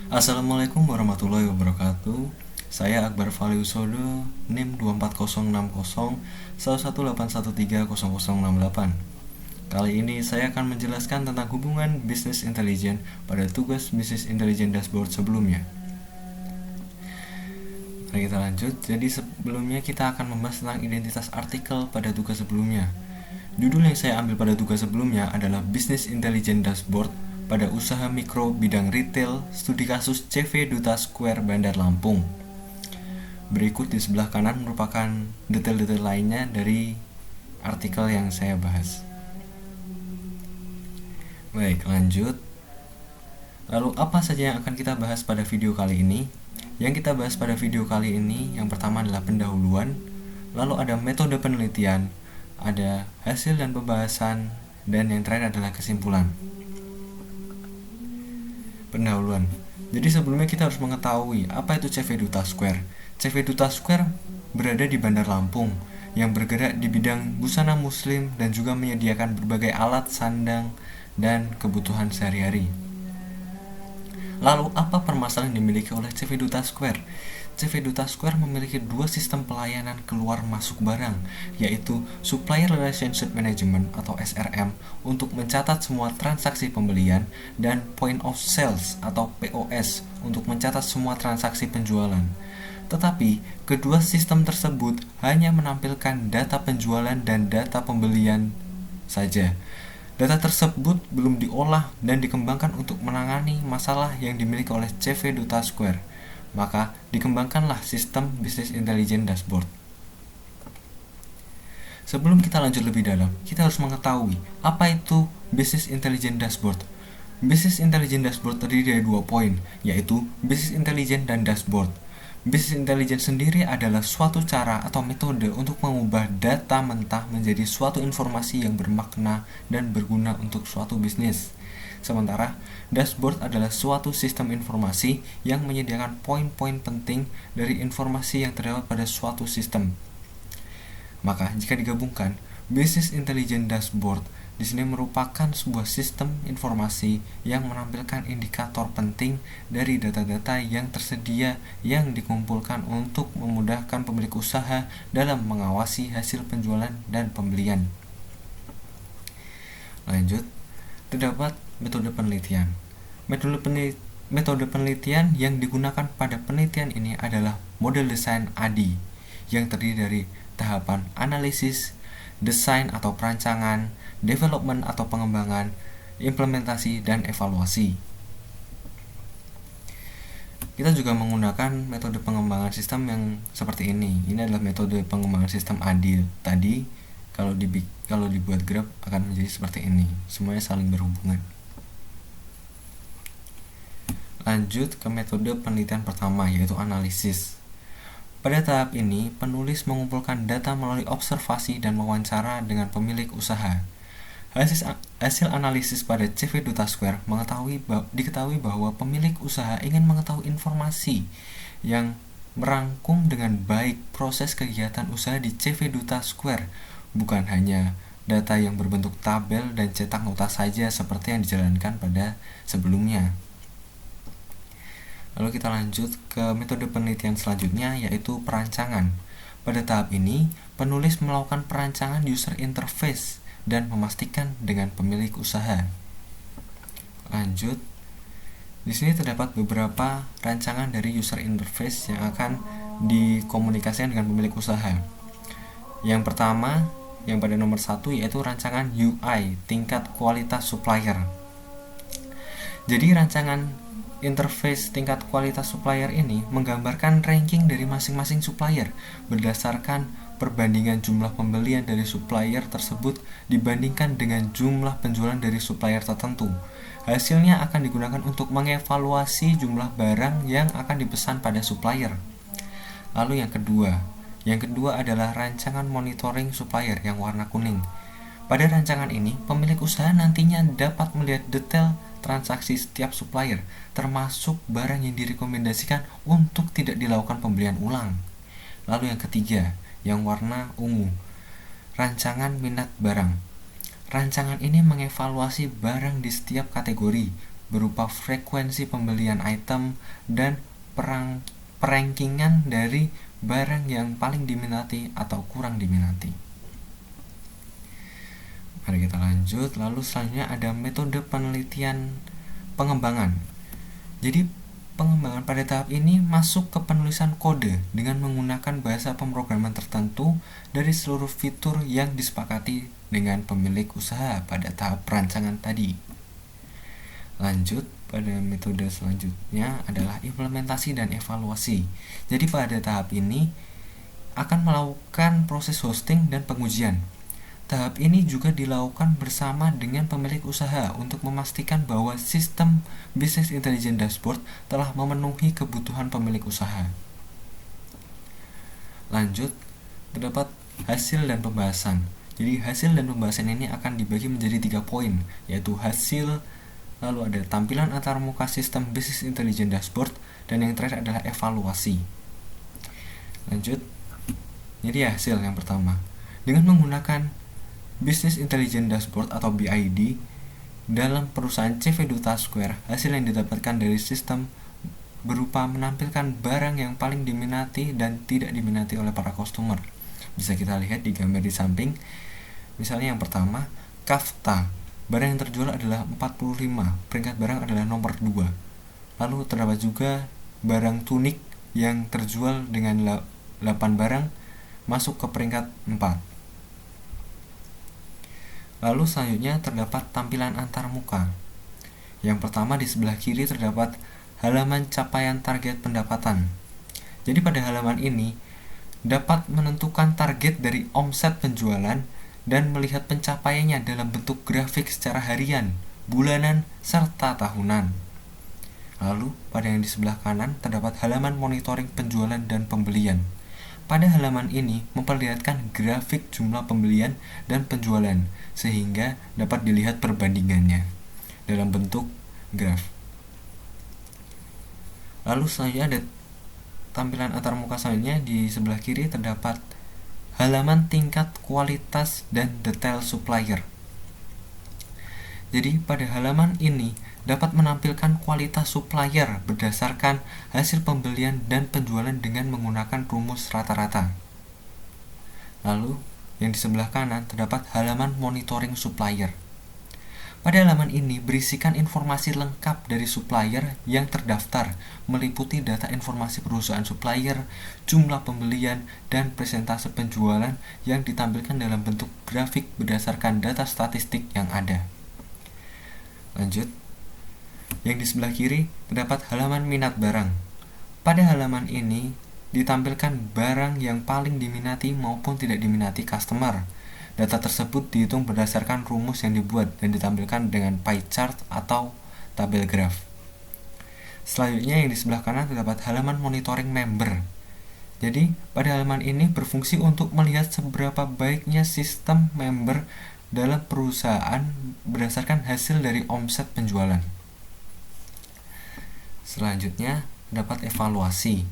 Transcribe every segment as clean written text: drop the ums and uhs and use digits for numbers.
Assalamualaikum warahmatullahi wabarakatuh. Saya Akbar Valiusodo, NIM 24060 118130068. Kali ini saya akan menjelaskan tentang hubungan bisnis intelijen pada tugas bisnis intelijen dashboard sebelumnya. Mari kita lanjut. Jadi sebelumnya kita akan membahas tentang identitas artikel pada tugas sebelumnya. Judul yang saya ambil pada tugas sebelumnya adalah Bisnis Intelijen Dashboard pada usaha mikro bidang retail studi kasus CV Duta Square Bandar Lampung. Berikut di sebelah kanan merupakan detail-detail lainnya dari artikel yang saya bahas. Baik, lanjut. Lalu apa saja yang akan kita bahas pada video kali ini? Yang kita bahas pada video kali ini yang pertama adalah pendahuluan, lalu ada metode penelitian, ada hasil dan pembahasan, dan yang terakhir adalah kesimpulan. Pendahuluan. Jadi sebelumnya kita harus mengetahui apa itu CV Duta Square. CV Duta Square berada di Bandar Lampung yang bergerak di bidang busana muslim dan juga menyediakan berbagai alat sandang dan kebutuhan sehari-hari. Lalu apa permasalahan yang dimiliki oleh CV Duta Square? CV Duta Square memiliki dua sistem pelayanan keluar masuk barang, yaitu Supplier Relationship Management atau SRM untuk mencatat semua transaksi pembelian dan Point of Sales atau POS untuk mencatat semua transaksi penjualan. Tetapi, kedua sistem tersebut hanya menampilkan data penjualan dan data pembelian saja. Data tersebut belum diolah dan dikembangkan untuk menangani masalah yang dimiliki oleh CV Duta Square. Maka dikembangkanlah sistem bisnis intelijen dashboard. Sebelum kita lanjut lebih dalam, kita harus mengetahui apa itu bisnis intelijen dashboard. Bisnis intelijen dashboard terdiri dari 2 poin, yaitu bisnis intelijen dan dashboard. Bisnis intelijen sendiri adalah suatu cara atau metode untuk mengubah data mentah menjadi suatu informasi yang bermakna dan berguna untuk suatu bisnis. Sementara, dashboard adalah suatu sistem informasi yang menyediakan poin-poin penting dari informasi yang terdapat pada suatu sistem. Maka, jika digabungkan, Business Intelligence Dashboard di sini merupakan sebuah sistem informasi yang menampilkan indikator penting dari data-data yang tersedia yang dikumpulkan untuk memudahkan pemilik usaha dalam mengawasi hasil penjualan dan pembelian. Lanjut, terdapat metode penelitian. Metode penelitian yang digunakan pada penelitian ini adalah model desain ADI yang terdiri dari tahapan analisis, desain atau perancangan, development atau pengembangan, implementasi, dan evaluasi. Kita juga menggunakan metode pengembangan sistem yang seperti ini. Ini adalah metode pengembangan sistem ADI. Tadi kalau dibuat graf akan menjadi seperti ini. Semuanya saling berhubungan. Lanjut ke metode penelitian pertama, yaitu analisis. Pada tahap ini, penulis mengumpulkan data melalui observasi dan wawancara dengan pemilik usaha. Hasil analisis pada CV Duta Square diketahui bahwa pemilik usaha ingin mengetahui informasi yang merangkum dengan baik proses kegiatan usaha di CV Duta Square, bukan hanya data yang berbentuk tabel dan cetak nota saja seperti yang dijalankan pada sebelumnya. Lalu kita lanjut ke metode penelitian selanjutnya, yaitu perancangan. Pada tahap ini, penulis melakukan perancangan user interface dan memastikan dengan pemilik usaha. Lanjut, di sini terdapat beberapa rancangan dari user interface yang akan dikomunikasikan dengan pemilik usaha. Yang pertama, yang pada nomor 1, yaitu rancangan UI, tingkat kualitas supplier. Jadi rancangan interface tingkat kualitas supplier ini menggambarkan ranking dari masing-masing supplier berdasarkan perbandingan jumlah pembelian dari supplier tersebut dibandingkan dengan jumlah penjualan dari supplier tertentu. Hasilnya akan digunakan untuk mengevaluasi jumlah barang yang akan dipesan pada supplier. Lalu yang kedua adalah rancangan monitoring supplier yang warna kuning. Pada rancangan ini, pemilik usaha nantinya dapat melihat detail transaksi setiap supplier, termasuk barang yang direkomendasikan untuk tidak dilakukan pembelian ulang. Lalu yang ketiga, yang warna ungu, rancangan minat barang. Rancangan ini mengevaluasi barang di setiap kategori, berupa frekuensi pembelian item dan perankingan dari barang yang paling diminati atau kurang diminati. Mari kita lanjut. Lalu selanjutnya ada metode penelitian pengembangan. Jadi pengembangan pada tahap ini masuk ke penulisan kode dengan menggunakan bahasa pemrograman tertentu dari seluruh fitur yang disepakati dengan pemilik usaha pada tahap perancangan tadi. Lanjut, pada metode selanjutnya adalah implementasi dan evaluasi. Jadi pada tahap ini akan melakukan proses hosting dan pengujian. Tahap ini juga dilakukan bersama dengan pemilik usaha untuk memastikan bahwa sistem Business Intelligence Dashboard telah memenuhi kebutuhan pemilik usaha. Lanjut, terdapat hasil dan pembahasan. Jadi hasil dan pembahasan ini akan dibagi menjadi 3 poin, yaitu hasil, lalu ada tampilan antarmuka sistem Business Intelligence Dashboard, dan yang terakhir adalah evaluasi. Lanjut, jadi hasil yang pertama. Dengan menggunakan Business Intelligence Dashboard atau BID dalam perusahaan CV Duta Square, hasil yang didapatkan dari sistem berupa menampilkan barang yang paling diminati dan tidak diminati oleh para customer. Bisa kita lihat di gambar di samping. Misalnya yang pertama, kafta. Barang yang terjual adalah 45, peringkat barang adalah nomor 2. Lalu terdapat juga barang tunik yang terjual dengan 8 barang masuk ke peringkat 4. Lalu selanjutnya terdapat tampilan antarmuka. Yang pertama di sebelah kiri terdapat halaman capaian target pendapatan. Jadi pada halaman ini dapat menentukan target dari omset penjualan dan melihat pencapaiannya dalam bentuk grafik secara harian, bulanan, serta tahunan. Lalu pada yang di sebelah kanan terdapat halaman monitoring penjualan dan pembelian. Pada halaman ini memperlihatkan grafik jumlah pembelian dan penjualan sehingga dapat dilihat perbandingannya dalam bentuk graf. Lalu selanjutnya ada tampilan antarmuka selanjutnya. Di sebelah kiri terdapat halaman tingkat kualitas dan detail supplier. Jadi pada halaman ini dapat menampilkan kualitas supplier berdasarkan hasil pembelian dan penjualan dengan menggunakan rumus rata-rata. Lalu yang di sebelah kanan terdapat halaman monitoring supplier. Pada halaman ini berisikan informasi lengkap dari supplier yang terdaftar, meliputi data informasi perusahaan supplier, jumlah pembelian, dan persentase penjualan yang ditampilkan dalam bentuk grafik berdasarkan data statistik yang ada. Lanjut, yang di sebelah kiri terdapat halaman minat barang. Pada halaman ini ditampilkan barang yang paling diminati maupun tidak diminati customer. Data tersebut dihitung berdasarkan rumus yang dibuat dan ditampilkan dengan pie chart atau tabel graf. Selanjutnya yang di sebelah kanan terdapat halaman monitoring member. Jadi pada halaman ini berfungsi untuk melihat seberapa baiknya sistem member dalam perusahaan berdasarkan hasil dari omset penjualan. Selanjutnya terdapat evaluasi.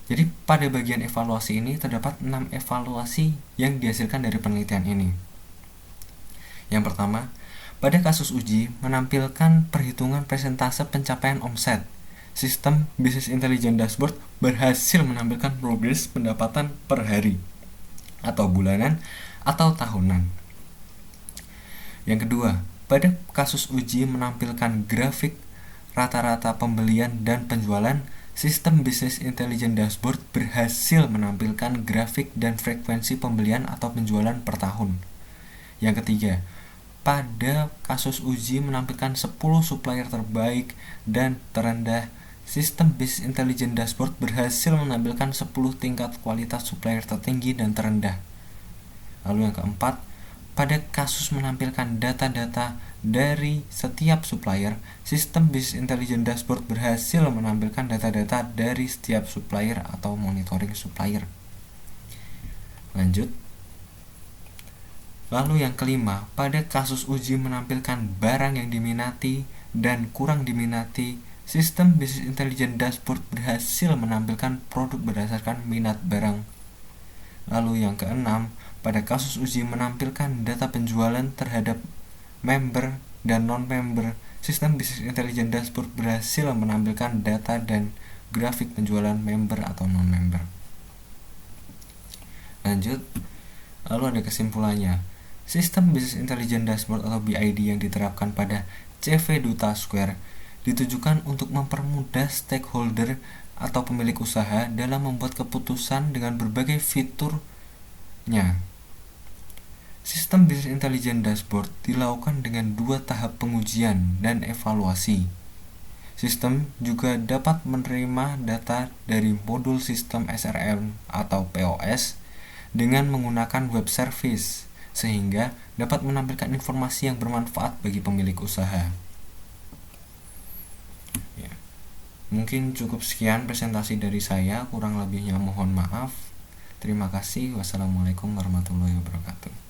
Jadi pada bagian evaluasi ini terdapat 6 evaluasi yang dihasilkan dari penelitian ini. Yang pertama, pada kasus uji menampilkan perhitungan persentase pencapaian omset. Sistem Business Intelligence Dashboard berhasil menampilkan progres pendapatan per hari atau bulanan atau tahunan. Yang kedua, pada kasus uji menampilkan grafik rata-rata pembelian dan penjualan. Sistem Business Intelligence Dashboard berhasil menampilkan grafik dan frekuensi pembelian atau penjualan per tahun. Yang ketiga, pada kasus uji menampilkan 10 supplier terbaik dan terendah. Sistem Business Intelligence Dashboard berhasil menampilkan 10 tingkat kualitas supplier tertinggi dan terendah. Lalu yang keempat, pada kasus menampilkan data-data dari setiap supplier, sistem Business Intelligence Dashboard berhasil menampilkan data-data dari setiap supplier atau monitoring supplier. Lanjut. Lalu yang kelima, pada kasus uji menampilkan barang yang diminati dan kurang diminati, sistem Business Intelligence Dashboard berhasil menampilkan produk berdasarkan minat barang. Lalu yang keenam, pada kasus uji menampilkan data penjualan terhadap member dan non-member, sistem Business Intelligence Dashboard berhasil menampilkan data dan grafik penjualan member atau non-member. Lanjut, lalu ada kesimpulannya. Sistem Business Intelligence Dashboard atau BID yang diterapkan pada CV Duta Square ditujukan untuk mempermudah stakeholder atau pemilik usaha dalam membuat keputusan dengan berbagai fiturnya. Sistem Business Intelligence Dashboard dilakukan dengan 2 tahap pengujian dan evaluasi. Sistem juga dapat menerima data dari modul sistem SRM atau POS dengan menggunakan web service, sehingga dapat menampilkan informasi yang bermanfaat bagi pemilik usaha. Mungkin cukup sekian presentasi dari saya, kurang lebihnya mohon maaf. Terima kasih. Wassalamualaikum warahmatullahi wabarakatuh.